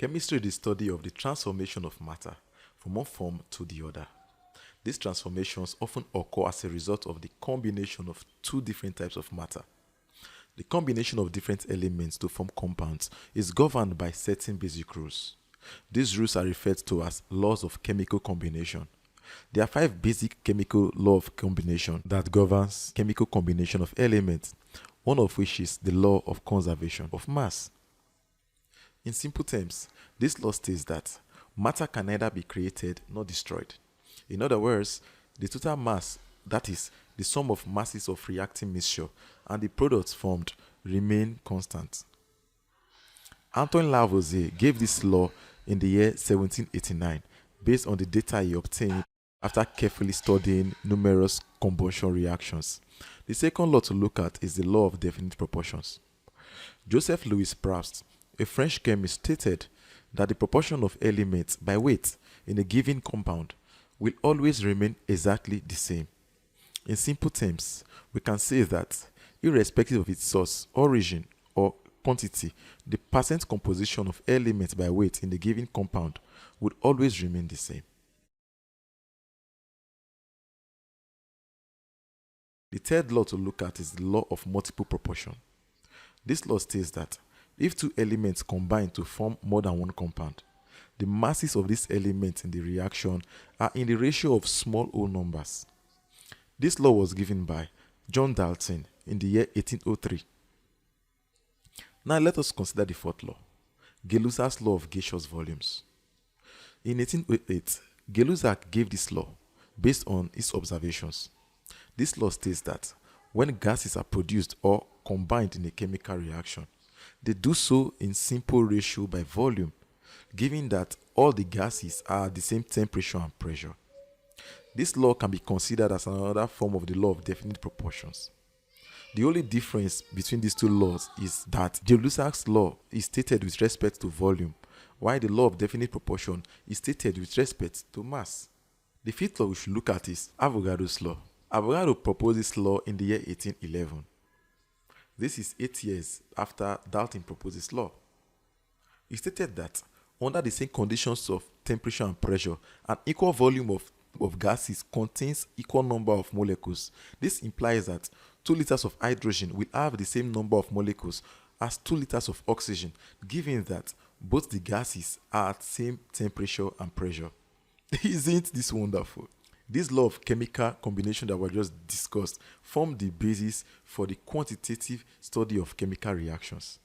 Chemistry is the study of the transformation of matter from one form to the other. These transformations often occur as a result of the combination of two different types of matter. The combination of different elements to form compounds is governed by certain basic rules. These rules are referred to as laws of chemical combination. There are 5 basic chemical laws of combination that governs chemical combination of elements, one of which is the law of conservation of mass. In simple terms, this law states that matter can neither be created nor destroyed. In other words, the total mass, that is, the sum of masses of reacting mixture and the products formed, remain constant. Antoine Lavoisier gave this law in the year 1789 based on the data he obtained after carefully studying numerous combustion reactions. The second law to look at is the law of definite proportions. Joseph Louis Proust, a French chemist, stated that the proportion of elements by weight in a given compound will always remain exactly the same. In simple terms, we can say that irrespective of its source, origin, or quantity, the percent composition of elements by weight in the given compound would always remain the same. The third law to look at is the law of multiple proportion. This law states that if two elements combine to form more than one compound, the masses of these elements in the reaction are in the ratio of small whole numbers. This law was given by John Dalton in the year 1803. Now let us consider the fourth law, Gay-Lussac's law of gaseous volumes. In 1808, Gay-Lussac gave this law based on his observations. This law states that when gases are produced or combined in a chemical reaction, they do so in simple ratio by volume, given that all the gases are at the same temperature and pressure. This law can be considered as another form of the law of definite proportions. The only difference between these two laws is that Gay-Lussac's law is stated with respect to volume, while the law of definite proportion is stated with respect to mass. The fifth law we should look at is Avogadro's law. Avogadro proposed this law in the year 1811. This is 8 years after Dalton proposed this law. He stated that under the same conditions of temperature and pressure, an equal volume of gases contains equal number of molecules. This implies that 2 liters of hydrogen will have the same number of molecules as 2 liters of oxygen, given that both the gases are at same temperature and pressure. Isn't this wonderful? This law of chemical combination that we just discussed formed the basis for the quantitative study of chemical reactions.